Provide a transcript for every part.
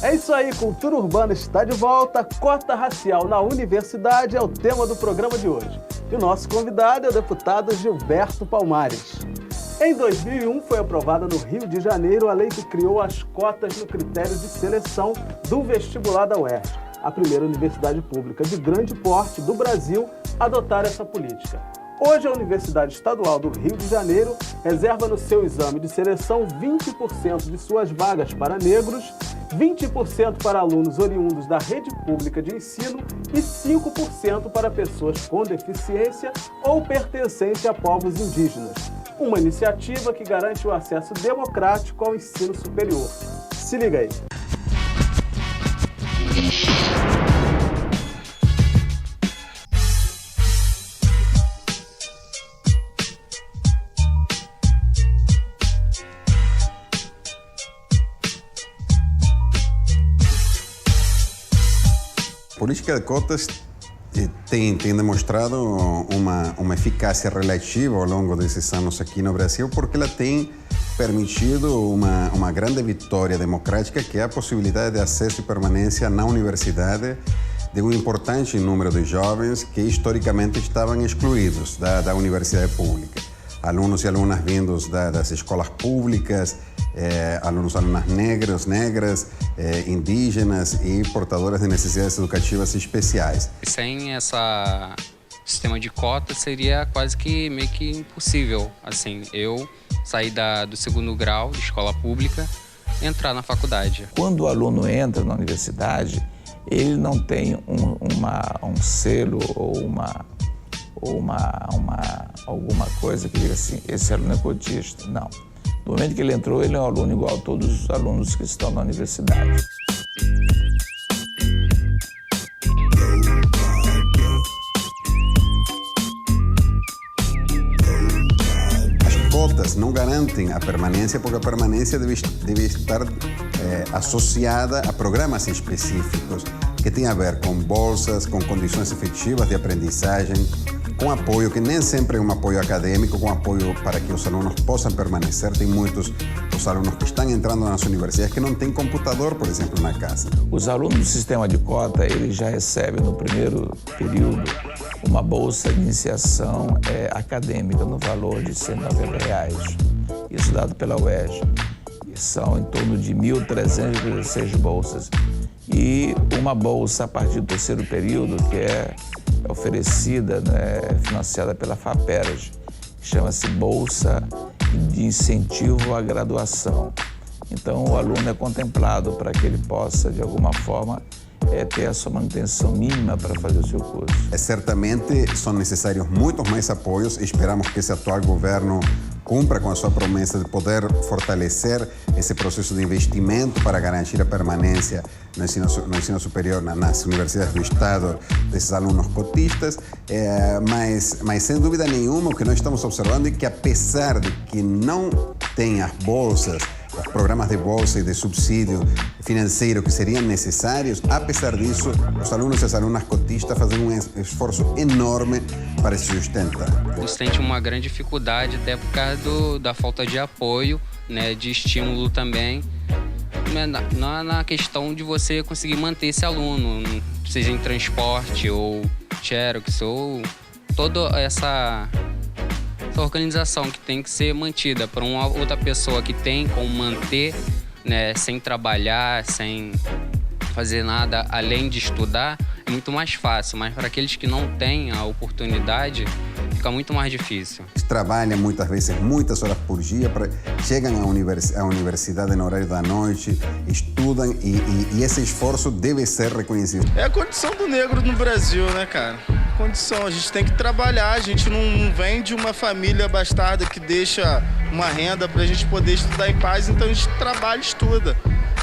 É isso aí, Cultura Urbana está de volta. Cota racial na universidade é o tema do programa de hoje. E o nosso convidado é o deputado Gilberto Palmares. Em 2001, foi aprovada no Rio de Janeiro a lei que criou as cotas no critério de seleção do vestibular da UERJ, a primeira universidade pública de grande porte do Brasil a adotar essa política. Hoje, a Universidade Estadual do Rio de Janeiro reserva no seu exame de seleção 20% de suas vagas para negros, 20% para alunos oriundos da rede pública de ensino e 5% para pessoas com deficiência ou pertencentes a povos indígenas. Uma iniciativa que garante o acesso democrático ao ensino superior. Se liga aí. A política de cotas tem demonstrado uma eficácia relativa ao longo desses anos aqui no Brasil, porque ela tem permitido uma grande vitória democrática, que é a possibilidade de acesso e permanência na universidade de um importante número de jovens que historicamente estavam excluídos da universidade pública. Alunos e alunas vindos das escolas públicas, alunos e alunas negras, indígenas e portadoras de necessidades educativas especiais. Sem esse sistema de cota seria quase que meio que impossível. Assim, eu sair do segundo grau de escola pública e entrar na faculdade. Quando o aluno entra na universidade, ele não tem um selo ou alguma coisa que diga assim, esse aluno é cotista. Não. No momento que ele entrou, ele é um aluno igual a todos os alunos que estão na universidade. As cotas não garantem a permanência, porque a permanência deve estar associada a programas específicos que têm a ver com bolsas, com condições efetivas de aprendizagem, com apoio, que nem sempre é um apoio acadêmico, com apoio para que os alunos possam permanecer. Tem muitos os alunos que estão entrando nas universidades que não têm computador, por exemplo, na casa. Os alunos do sistema de cota, eles já recebem no primeiro período uma bolsa de iniciação acadêmica no valor de R$ 190. Isso dado pela UERJ. E são em torno de 1.316 bolsas. E uma bolsa a partir do terceiro período, que é oferecida, financiada pela FAPERJ, que chama-se Bolsa de Incentivo à Graduação. Então, o aluno é contemplado para que ele possa, de alguma forma, ter a sua manutenção mínima para fazer o seu curso. Certamente são necessários muitos mais apoios. Esperamos que esse atual governo cumpra com a sua promessa de poder fortalecer esse processo de investimento para garantir a permanência no ensino superior nas universidades do Estado desses alunos cotistas, mas sem dúvida nenhuma o que nós estamos observando é que, apesar de que não tem as bolsas, os programas de bolsa e de subsídio financeiro que seriam necessários, apesar disso, os alunos e as alunas cotistas fazem um esforço enorme para se sustentar. A gente sente uma grande dificuldade até por causa da falta de apoio, de estímulo também, na questão de você conseguir manter esse aluno, seja em transporte ou xerox ou toda essa organização que tem que ser mantida por uma outra pessoa que tem como manter, sem trabalhar, sem fazer nada além de estudar, é muito mais fácil. Mas para aqueles que não têm a oportunidade, fica muito mais difícil. Trabalham muitas vezes muitas horas por dia, chegam à universidade no horário da noite, estudam e esse esforço deve ser reconhecido. É a condição do negro no Brasil, né, cara? Condição, a gente tem que trabalhar, a gente não vem de uma família bastarda que deixa uma renda pra gente poder estudar em paz, então a gente trabalha e estuda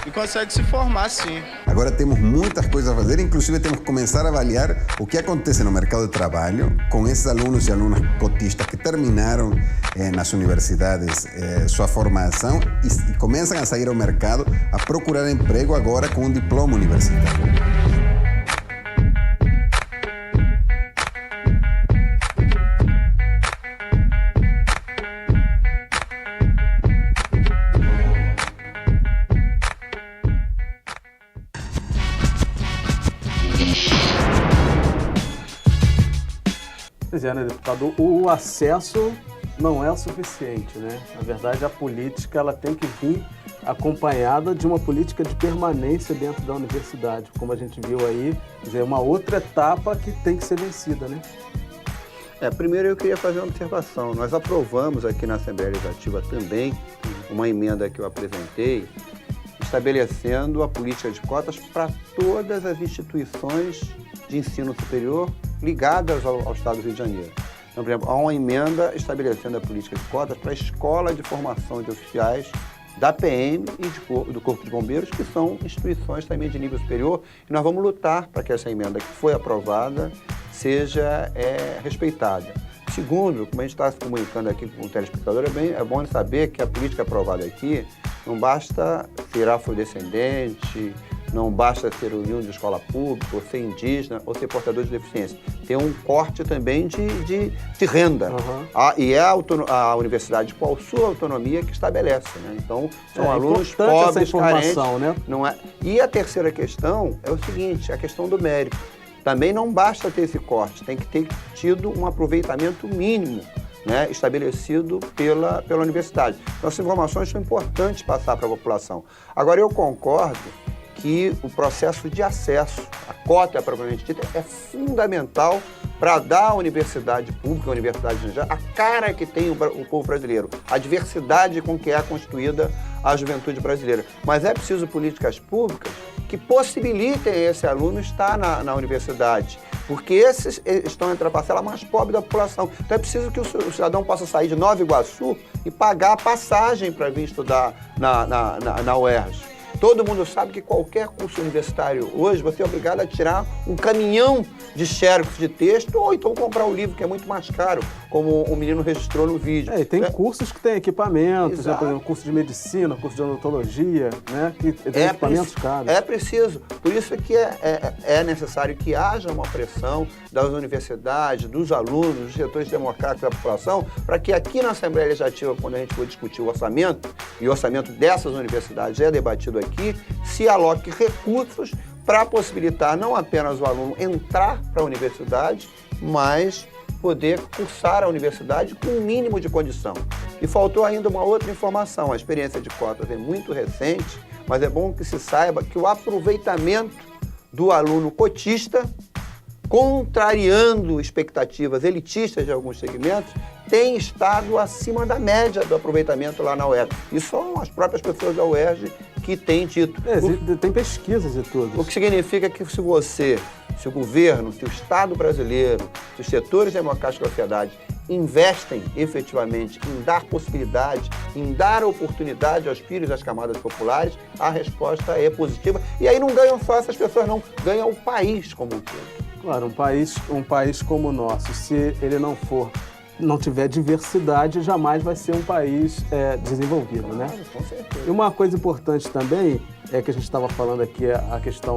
e consegue se formar, sim. Agora temos muitas coisas a fazer, inclusive temos que começar a avaliar o que acontece no mercado de trabalho com esses alunos e alunas cotistas que terminaram nas universidades sua formação e começam a sair ao mercado a procurar emprego agora com um diploma universitário. Pois é, né, deputado? O acesso não é o suficiente, né? Na verdade, a política ela tem que vir acompanhada de uma política de permanência dentro da universidade, como a gente viu aí, quer dizer, uma outra etapa que tem que ser vencida, né? Primeiro eu queria fazer uma observação. Nós aprovamos aqui na Assembleia Legislativa também uma emenda que eu apresentei, estabelecendo a política de cotas para todas as instituições de ensino superior ligadas ao Estado do Rio de Janeiro. Então, por exemplo, há uma emenda estabelecendo a política de cotas para a Escola de Formação de Oficiais da PM e do Corpo de Bombeiros, que são instituições também de nível superior, e nós vamos lutar para que essa emenda que foi aprovada seja respeitada. Segundo, como a gente está se comunicando aqui com o telespectador, é bom saber que a política aprovada aqui não basta ser afrodescendente, não basta ser oriundo de escola pública, ou ser indígena, ou ser portador de deficiência. Tem um corte também de renda. Uhum. E é a universidade, com a sua autonomia, que estabelece, né? Então, são alunos pobres, carentes. Né? Não é... E a terceira questão é o seguinte, a questão do mérito. Também não basta ter esse corte, tem que ter tido um aproveitamento mínimo, né, estabelecido pela universidade. Então, essas informações são importantes passar para a população. Agora, eu concordo que o processo de acesso, a cota propriamente dita, é fundamental para dar à universidade pública, à universidade em geral, a cara que tem o povo brasileiro, a diversidade com que é constituída a juventude brasileira. Mas é preciso políticas públicas que possibilitem esse aluno estar na universidade, porque esses estão entre a parcela mais pobre da população. Então é preciso que o cidadão possa sair de Nova Iguaçu e pagar a passagem para vir estudar na UERJ. Todo mundo sabe que qualquer curso universitário hoje você é obrigado a tirar um caminhão de xerox de texto ou então comprar o livro, que é muito mais caro, como o menino registrou no vídeo. E tem cursos que têm equipamentos, né? Por exemplo, curso de medicina, curso de odontologia, né? Que tem equipamentos caros. É preciso. Por isso que é necessário que haja uma pressão das universidades, dos alunos, dos setores democráticos da população, para que aqui na Assembleia Legislativa, quando a gente for discutir o orçamento, e o orçamento dessas universidades é debatido aqui, se aloque recursos para possibilitar não apenas o aluno entrar para a universidade, mas poder cursar a universidade com um mínimo de condição. E faltou ainda uma outra informação, a experiência de cotas é muito recente, mas é bom que se saiba que o aproveitamento do aluno cotista, contrariando expectativas elitistas de alguns segmentos, tem estado acima da média do aproveitamento lá na UERJ. Isso são as próprias pessoas da UERJ que têm dito. Tem pesquisas e tudo. O que significa que se o governo, se o Estado brasileiro, se os setores democráticos da sociedade investem efetivamente em dar possibilidade, em dar oportunidade aos filhos das camadas populares, a resposta é positiva. E aí não ganham só essas pessoas, não. Ganha o país como um todo. Claro, um país como o nosso, se ele não tiver diversidade, jamais vai ser um país desenvolvido, né? Com certeza. E uma coisa importante também é que a gente estava falando aqui, a questão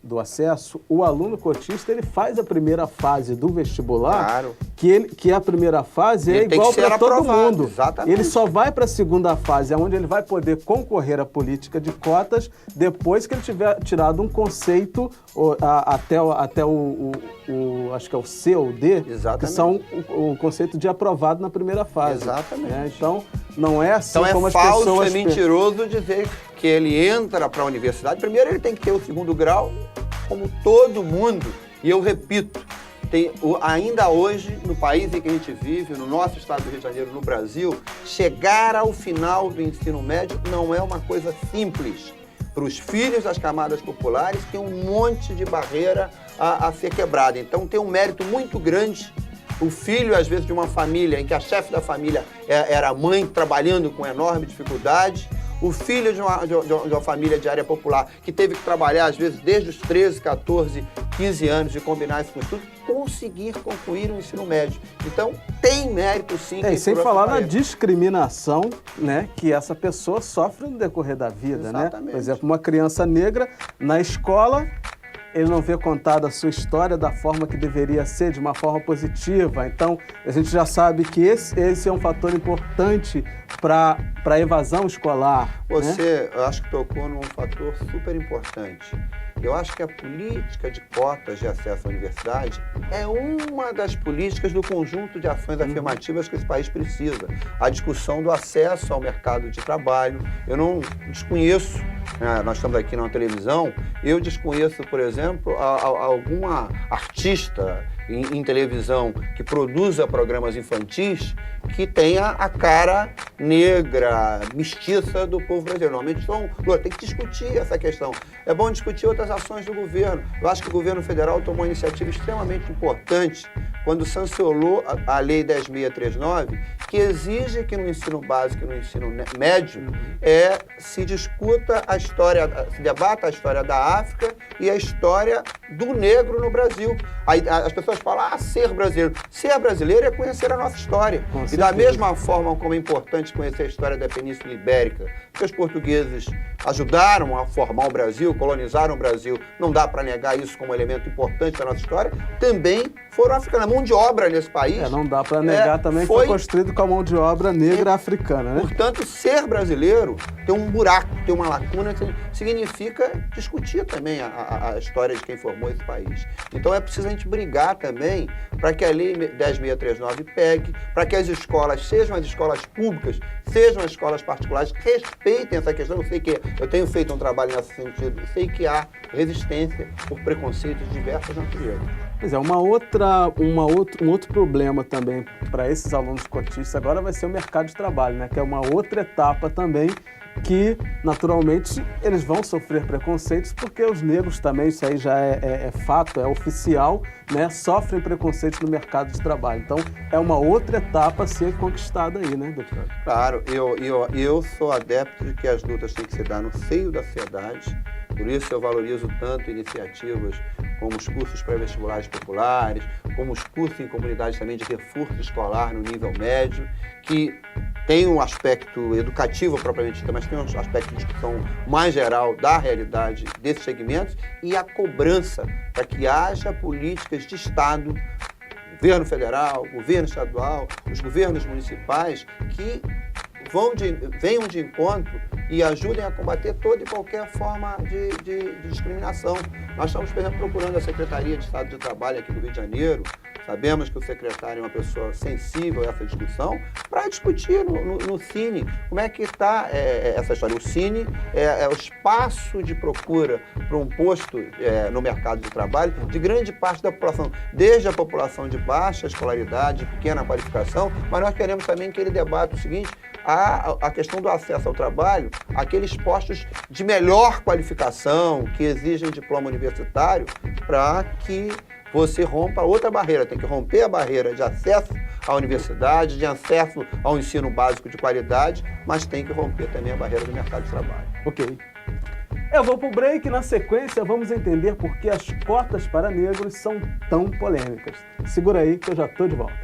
do acesso. O aluno cotista, ele faz a primeira fase do vestibular, claro, que a primeira fase é igual para todo mundo. Exatamente. Ele só vai para a segunda fase, onde ele vai poder concorrer à política de cotas depois que ele tiver tirado um conceito até o acho que é o C ou D, exatamente, que são o conceito de aprovado na primeira fase. Exatamente. Né? Então, não é assim então como as pessoas... Então é falso, é mentiroso dizer que ele entra para a universidade. Primeiro, ele tem que ter o segundo grau, como todo mundo. E eu repito, ainda hoje, no país em que a gente vive, no nosso estado do Rio de Janeiro, no Brasil, chegar ao final do ensino médio não é uma coisa simples. Para os filhos das camadas populares, tem um monte de barreira a ser quebrada. Então, tem um mérito muito grande. O filho, às vezes, de uma família em que a chefe da família era a mãe, trabalhando com enorme dificuldade. O filho de uma família de área popular que teve que trabalhar, às vezes, desde os 13, 14, 15 anos, e combinar isso com tudo, conseguir concluir o ensino médio. Então, tem mérito, sim. Sem falar na discriminação, né, que essa pessoa sofre no decorrer da vida. Exatamente. Né? Por exemplo, uma criança negra na escola, ele não vê contada a sua história da forma que deveria ser, de uma forma positiva. Então, a gente já sabe que esse é um fator importante para a evasão escolar. Você, eu acho que tocou num fator super importante. Eu acho que a política de cotas de acesso à universidade é uma das políticas do conjunto de ações afirmativas que esse país precisa. A discussão do acesso ao mercado de trabalho. Eu não desconheço, né, nós estamos aqui na televisão, eu desconheço, por exemplo, alguma artista em televisão que produza programas infantis que tenha a cara negra, mestiça do povo brasileiro. Normalmente tem que discutir essa questão. É bom discutir outras ações do governo. Eu acho que o governo federal tomou uma iniciativa extremamente importante quando sancionou a Lei 10.639, que exige que no ensino básico e no ensino médio se discuta a história, se debata a história da África e a história do negro no Brasil. As pessoas falam, ser brasileiro. Ser brasileiro é conhecer a nossa história. E da mesma forma como é importante conhecer a história da Península Ibérica, que os portugueses ajudaram a formar o Brasil, colonizaram o Brasil, não dá para negar isso como elemento importante da nossa história, também foram africanos. A mão de obra nesse país... não dá para negar também que foi construído com a mão de obra negra africana, né? Portanto, ser brasileiro tem um buraco, tem uma lacuna, significa discutir também a história de quem formou esse país. Então é preciso a gente brigar também para que a Lei 10.639 pegue, para que as escolas, sejam as escolas públicas, sejam as escolas particulares, respeitem essa questão. Eu sei que eu tenho feito um trabalho nesse sentido, eu sei que há resistência por preconceitos de diversas naturezas. Pois é, um outro problema também para esses alunos cotistas agora vai ser o mercado de trabalho, né? Que é uma outra etapa também que, naturalmente, eles vão sofrer preconceitos porque os negros também, isso aí já é fato, é oficial, né? Sofrem preconceitos no mercado de trabalho. Então, é uma outra etapa a ser conquistada aí, né, deputado? Claro, eu sou adepto de que as lutas têm que se dar no seio da sociedade. Por isso eu valorizo tanto iniciativas como os cursos pré-vestibulares populares, como os cursos em comunidades também de reforço escolar no nível médio, que tem um aspecto educativo propriamente dito, mas tem um aspecto de discussão mais geral da realidade desses segmentos e a cobrança para que haja políticas de Estado, governo federal, governo estadual, os governos municipais que venham de encontro e ajudem a combater toda e qualquer forma de discriminação. Nós estamos, por exemplo, procurando a Secretaria de Estado de Trabalho aqui do Rio de Janeiro. Sabemos que o secretário é uma pessoa sensível a essa discussão, para discutir no Cine como é que está essa história. O Cine é o espaço de procura para um posto no mercado de trabalho de grande parte da população, desde a população de baixa escolaridade, pequena qualificação, mas nós queremos também que ele debata o seguinte: a questão do acesso ao trabalho, aqueles postos de melhor qualificação, que exigem diploma universitário, para que você rompa outra barreira. Tem que romper a barreira de acesso à universidade, de acesso ao ensino básico de qualidade, mas tem que romper também a barreira do mercado de trabalho. Ok. Eu vou para o break e, na sequência, vamos entender por que as cotas para negros são tão polêmicas. Segura aí que eu já estou de volta.